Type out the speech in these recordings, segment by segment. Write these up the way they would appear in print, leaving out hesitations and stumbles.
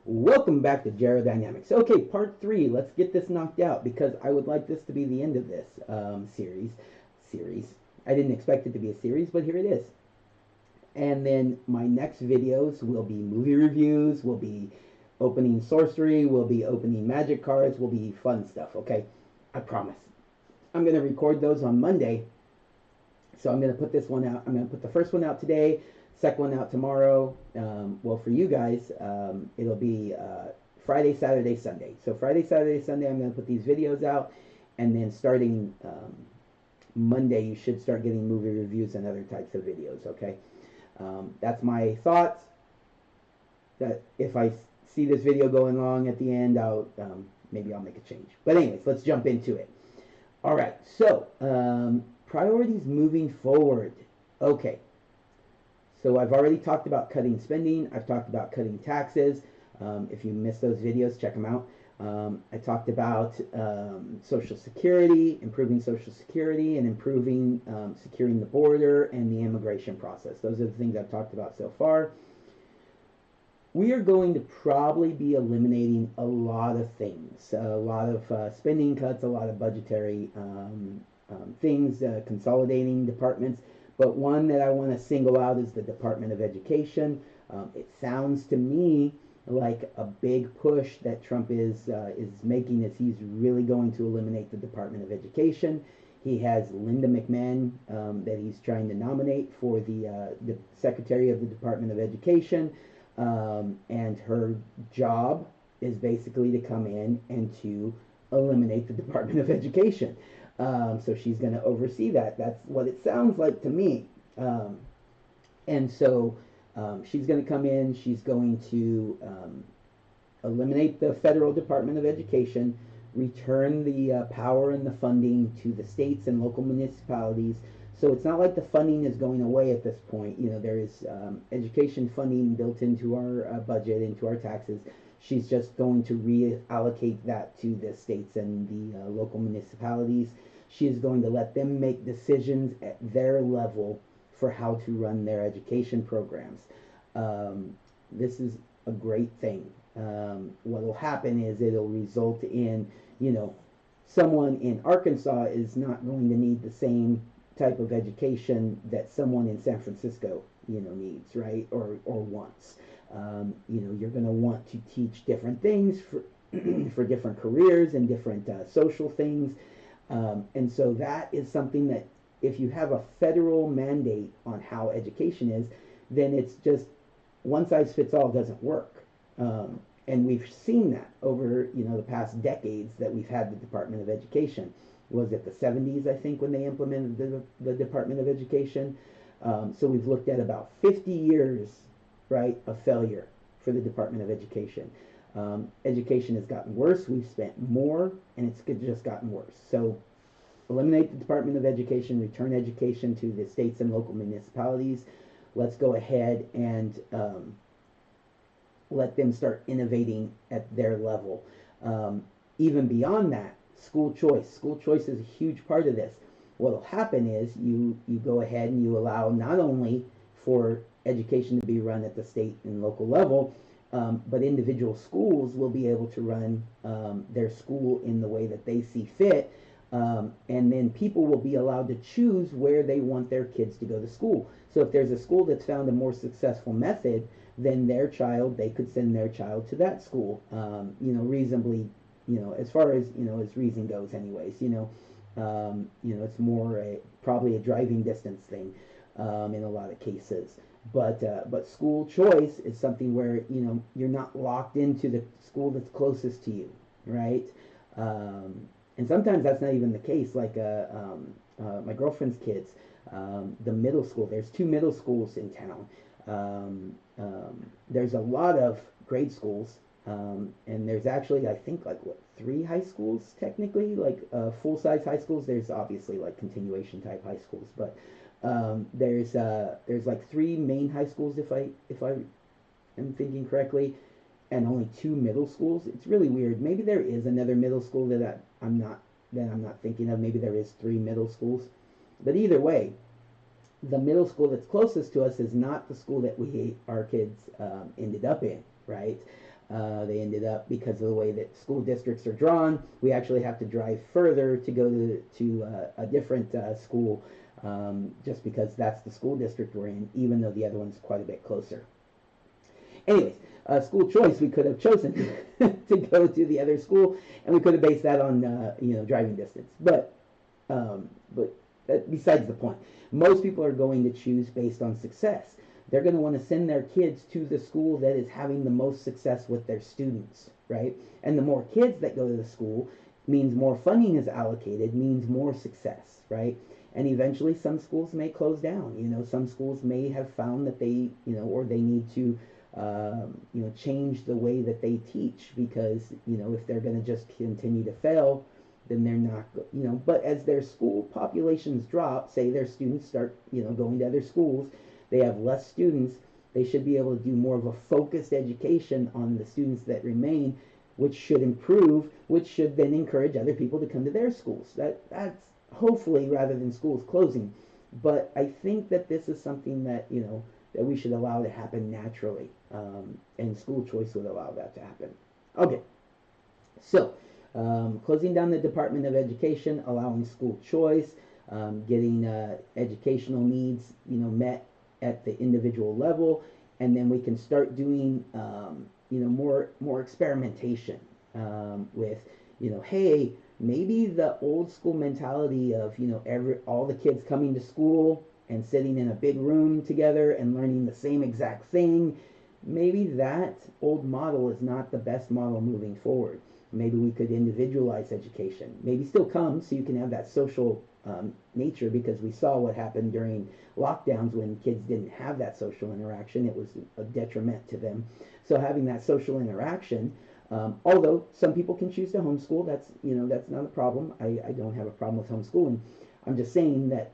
Welcome back to Gerodynamics. Okay, part three. Let's get this knocked out because I would like this to be the end of this series. I didn't expect it to be a series, but here it is. And then my next videos will be movie reviews, will be opening sorcery, will be opening magic cards, will be fun stuff. Okay, I promise. I'm gonna record those on Monday, so I'm going to put this one out. I'm going to put the first one out today, second one out tomorrow. Well, for you guys, it'll be Friday, Saturday, Sunday. So Friday, Saturday, Sunday, I'm going to put these videos out, and then starting Monday, you should start getting movie reviews and other types of videos. Okay, that's my thoughts. That if I see this video going long at the end, maybe I'll make a change. But anyways, let's jump into it. All right, so priorities moving forward. Okay, so I've already talked about cutting spending. I've talked about cutting taxes. If you missed those videos, check them out. I talked about Social Security, improving Social Security, and improving securing the border and the immigration process. Those are the things I've talked about so far. We are going to probably be eliminating a lot of things, a lot of spending cuts, a lot of budgetary things, consolidating departments. But one that I want to single out is the Department of Education. It sounds to me like a big push that Trump is making is he's really going to eliminate the Department of Education. He has Linda McMahon that he's trying to nominate for the Secretary of the Department of Education. And her job is basically to come in and to eliminate the Department of Education. So she's going to oversee that. That's what it sounds like to me. And so she's going to come in. She's going to eliminate the federal Department of Education, return the power and the funding to the states and local municipalities. So it's not like the funding is going away at this point. You know, there is education funding built into our budget, into our taxes. She's just going to reallocate that to the states and the local municipalities. She is going to let them make decisions at their level for how to run their education programs. This is a great thing. What will happen is it'll result in, someone in Arkansas is not going to need the same type of education that someone in San Francisco, needs, right, or wants. You're going to want to teach different things for for different careers and different social things, and so that is something that if you have a federal mandate on how education is, then it's just one size fits all doesn't work. And we've seen that over the past decades that we've had the Department of Education. Was it the 70s, I think, when they implemented the Department of Education? So we've looked at about 50 years, right, of failure for the Department of Education. Education has gotten worse. We've spent more, and it's just gotten worse. So eliminate the Department of Education, return education to the states and local municipalities. Let's go ahead and let them start innovating at their level. Even beyond that, school choice. School choice is a huge part of this. What will happen is you go ahead and you allow not only for education to be run at the state and local level, but individual schools will be able to run their school in the way that they see fit. And then people will be allowed to choose where they want their kids to go to school. So if there's a school that's found a more successful method, then they could send their child to that school, reasonably, as far as, as reason goes anyways, it's more probably a driving distance thing in a lot of cases. But school choice is something where, you're not locked into the school that's closest to you, right? And sometimes that's not even the case. Like my girlfriend's kids, the middle school, there's 2 middle schools in town. There's a lot of grade schools, and there's actually, I think, 3 high schools technically, full-size high schools. There's obviously continuation type high schools, but there's 3 main high schools if I am thinking correctly, and only 2 middle schools. It's really weird. Maybe there is another middle school that I'm not thinking of. Maybe there is 3 middle schools, but either way, the middle school that's closest to us is not the school that our kids ended up in, right? They ended up, because of the way that school districts are drawn, we actually have to drive further to go to a different school, just because that's the school district we're in, even though the other one's quite a bit closer. Anyways, school choice, we could have chosen to go to the other school, and we could have based that on driving distance. But besides the point. Most people are going to choose based on success. They're going to want to send their kids to the school that is having the most success with their students, right? And the more kids that go to the school means more funding is allocated, means more success, right? And eventually some schools may close down. Some schools may have found that they, or they need to, change the way that they teach, because, if they're going to just continue to fail, then they're not, but as their school populations drop, say their students start, going to other schools, they have less students, they should be able to do more of a focused education on the students that remain, which should improve, which should then encourage other people to come to their schools. That's hopefully rather than schools closing. But I think that this is something that, that we should allow to happen naturally, and school choice would allow that to happen. Okay, so closing down the Department of Education, allowing school choice, getting educational needs, met at the individual level, and then we can start doing, more experimentation with, hey, maybe the old school mentality of, all the kids coming to school and sitting in a big room together and learning the same exact thing, maybe that old model is not the best model moving forward. Maybe we could individualize education. Maybe still come so you can have that social nature, because we saw what happened during lockdowns when kids didn't have that social interaction. It was a detriment to them. So having that social interaction, although some people can choose to homeschool, that's not a problem. I don't have a problem with homeschooling. I'm just saying that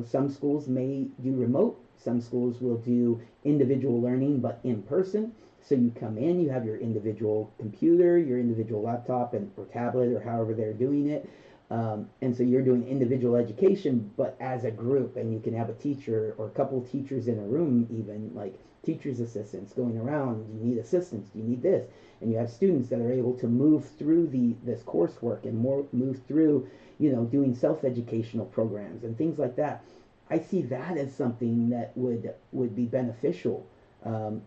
some schools may do remote. Some schools will do individual learning, but in person. So you come in, you have your individual computer, your individual laptop or tablet, or however they're doing it. And so you're doing individual education, but as a group, and you can have a teacher or a couple of teachers in a room, even like teachers' assistants going around. Do you need assistance? Do you need this? And you have students that are able to move through this coursework and move through, doing self-educational programs and things like that. I see that as something that would be beneficial.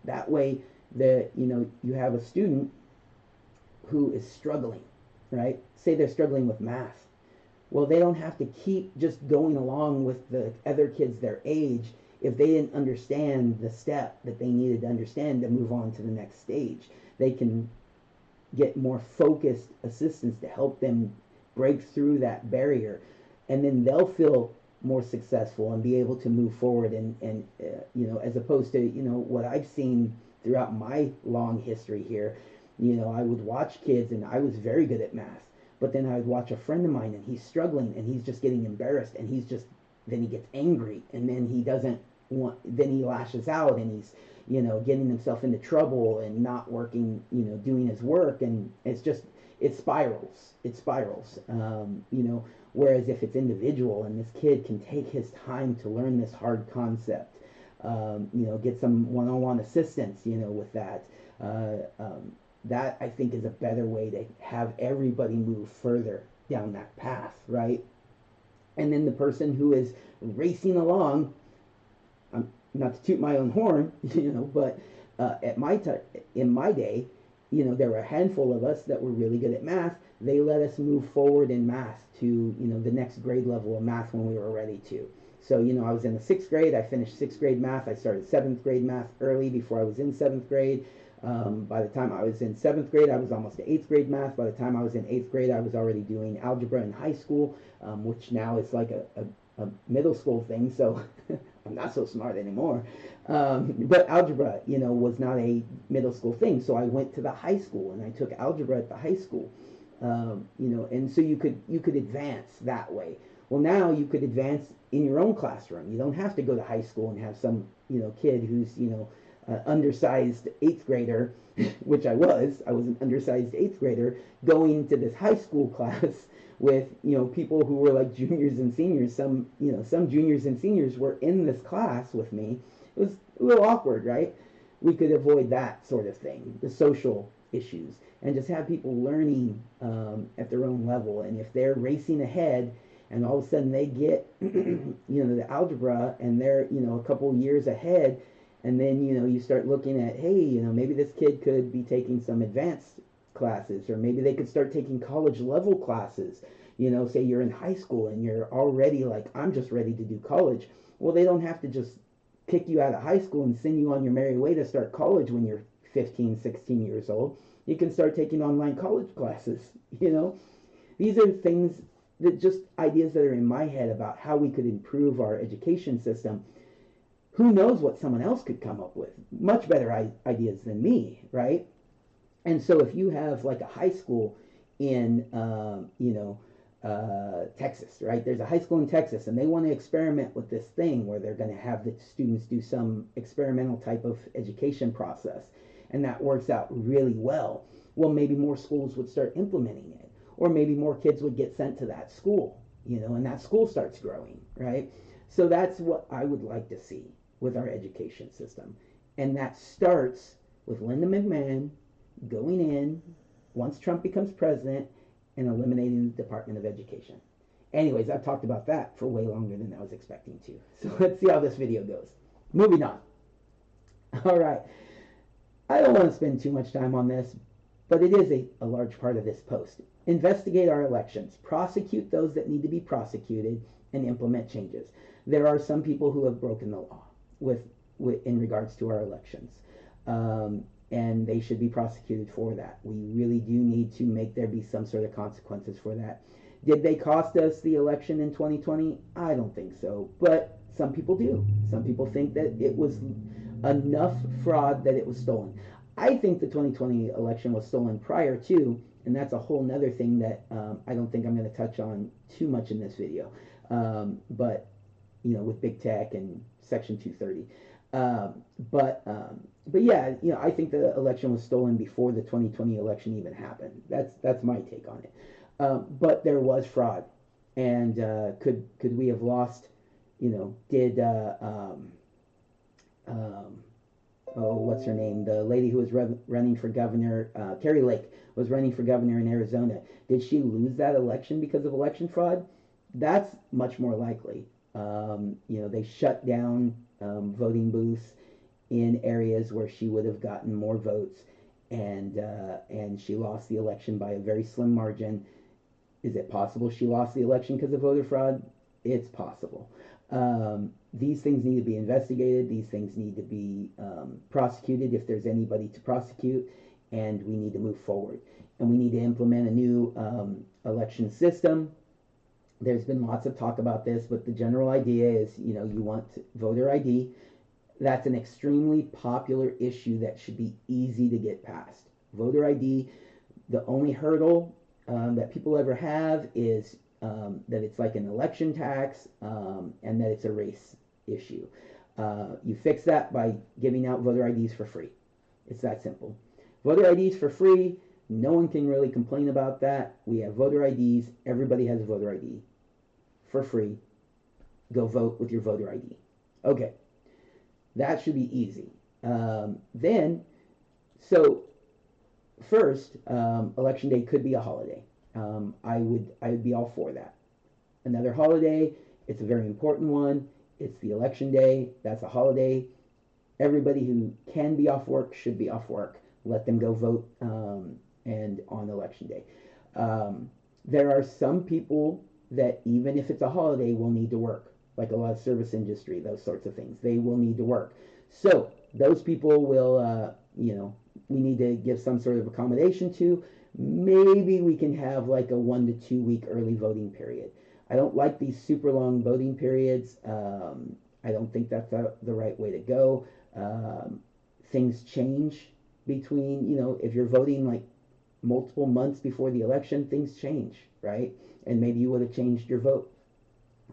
That way, you have a student who is struggling, right? Say they're struggling with math. Well, they don't have to keep just going along with the other kids their age if they didn't understand the step that they needed to understand to move on to the next stage. They can get more focused assistance to help them break through that barrier, and then they'll feel more successful and be able to move forward, and as opposed to what I've seen throughout my long history here. I would watch kids, and I was very good at math, but then I would watch a friend of mine, and he's struggling, and he's just getting embarrassed, and then he gets angry, and then then he lashes out, and he's getting himself into trouble and not working, doing his work, and it spirals. Whereas if it's individual and this kid can take his time to learn this hard concept, get some one-on-one assistance, with that. That I think is a better way to have everybody move further down that path, right? And then the person who is racing along, not to toot my own horn, but in my day, there were a handful of us that were really good at math. They let us move forward in math to, the next grade level of math when we were ready to. So, I was in the 6th grade. I finished 6th grade math. I started 7th grade math early before I was in 7th grade. By the time I was in 7th grade, I was almost to 8th grade math. By the time I was in 8th grade, I was already doing algebra in high school, which now is like a middle school thing. So I'm not so smart anymore. But algebra, was not a middle school thing. So I went to the high school and I took algebra at the high school. And so you could advance that way. Well, now you could advance in your own classroom. You don't have to go to high school and have some, kid who's, undersized 8th grader, which I was an undersized 8th grader, going to this high school class with, people who were like juniors and seniors. Some juniors and seniors were in this class with me. It was a little awkward, right? We could avoid that sort of thing, the social issues, and just have people learning at their own level. And if they're racing ahead and all of a sudden they get the algebra and they're a couple years ahead, and then you start looking at, hey, maybe this kid could be taking some advanced classes, or maybe they could start taking college level classes. Say you're in high school and you're already like, I'm just ready to do college. Well, they don't have to just kick you out of high school and send you on your merry way to start college when you're 15, 16 years old. You can start taking online college classes. These are things that, just ideas that are in my head about how we could improve our education system. Who knows what someone else could come up with? Much better ideas than me, right? And so if you have like a high school in, Texas, right? There's a high school in Texas, and they want to experiment with this thing where they're going to have the students do some experimental type of education process, and that works out really well. Well, maybe more schools would start implementing it, or maybe more kids would get sent to that school, and that school starts growing, right? So that's what I would like to see with our education system. And that starts with Linda McMahon going in once Trump becomes president and eliminating the Department of Education. Anyways, I've talked about that for way longer than I was expecting to. So let's see how this video goes. Moving on. All right. I don't want to spend too much time on this, but it is a large part of this post. Investigate our elections. Prosecute those that need to be prosecuted, and implement changes. There are some people who have broken the law in regards to our elections. And they should be prosecuted for that. We really do need to make there be some sort of consequences for that. Did they cost us the election in 2020? I don't think so, but some people do. Some people think that it was enough fraud that it was stolen. I think the 2020 election was stolen prior to, and that's a whole nother thing that I don't think I'm going to touch on too much in this video. But with big tech and Section 230. But yeah, I think the election was stolen before the 2020 election even happened. That's my take on it. But there was fraud, and could we have lost? Did what's her name? The lady who was running for governor, Kari Lake, was running for governor in Arizona. Did she lose that election because of election fraud? That's much more likely. They shut down voting booths in areas where she would have gotten more votes, and she lost the election by a very slim margin. Is it possible she lost the election because of voter fraud? It's possible. These things need to be investigated. These things need to be prosecuted if there's anybody to prosecute, and we need to move forward. And we need to implement a new election system. There's been lots of talk about this, but the general idea is, you want voter ID. That's an extremely popular issue that should be easy to get past. Voter ID, the only hurdle that people ever have is that it's like an election tax, and that it's a race issue. You fix that by giving out voter IDs for free. It's that simple. Voter IDs for free. No one can really complain about that. We have voter IDs. Everybody has a voter ID for free. Go vote with your voter ID. Okay. That should be easy. First, Election Day could be a holiday. I would be all for that. Another holiday, it's a very important one. It's the Election Day. That's a holiday. Everybody who can be off work should be off work. Let them go vote and on Election Day. There are some people that, even if it's a holiday, will need to work, like a lot of service industry, those sorts of things. They will need to work. So those people will, we need to give some sort of accommodation to. Maybe we can have like a 1 to 2 week early voting period. I don't like these super long voting periods. I don't think that's the right way to go. Things change between, if you're voting like multiple months before the election, things change, right? And maybe you would have changed your vote.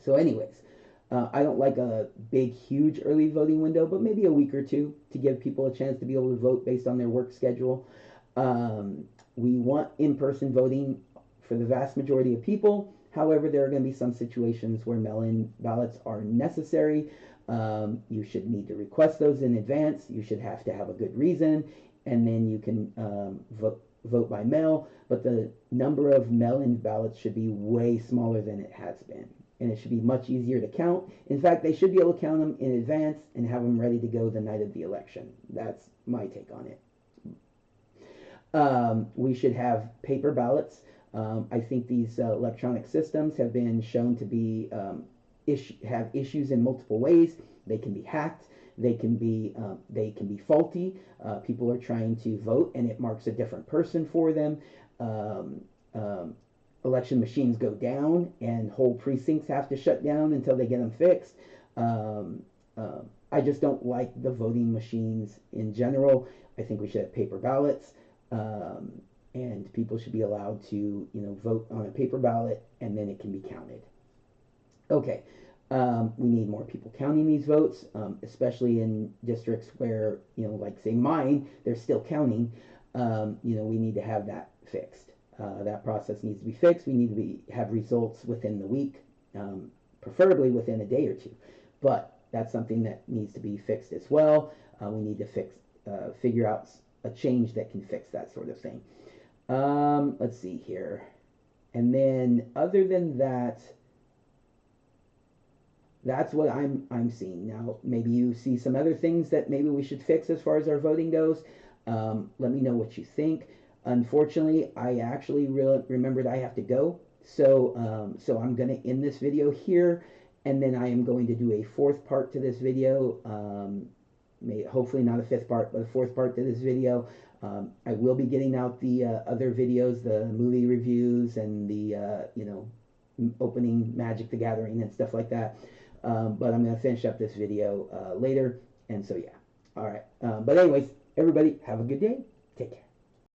So anyways, I don't like a big, huge early voting window, but maybe a week or two to give people a chance to be able to vote based on their work schedule. We want in-person voting for the vast majority of people. However, there are going to be some situations where mail-in ballots are necessary. You should need to request those in advance. You should have to have a good reason. and then you can vote by mail, but the number of mail-in ballots should be way smaller than it has been. And it should be much easier to count. In fact, they should be able to count them in advance and have them ready to go the night of the election. That's my take on it. We should have paper ballots. I think these electronic systems have been shown to be have issues in multiple ways. They can be hacked. They can be faulty. People are trying to vote, and it marks a different person for them. Um, Election machines go down, and whole precincts have to shut down until they get them fixed. Um, I just don't like the voting machines in general. I think we should have paper ballots, um, and people should be allowed to, vote on a paper ballot, and then it can be counted. Okay, we need more people counting these votes, especially in districts where, like say mine, they're still counting. We need to have that fixed. That process needs to be fixed. We need to have results within the week, preferably within a day or two. But that's something that needs to be fixed as well. We need to figure out a change that can fix that sort of thing. Let's see here. And then other than that, that's what I'm seeing. Now, maybe you see some other things that maybe we should fix as far as our voting goes. Let me know what you think. Unfortunately, I actually remembered I have to go. So I'm going to end this video here, and then I am going to do a fourth part to this video. Hopefully not a fifth part, but a fourth part to this video. I will be getting out the other videos, the movie reviews and the, opening Magic the Gathering and stuff like that. But I'm going to finish up this video later. And so, yeah. All right. But anyways, everybody, have a good day. Take care.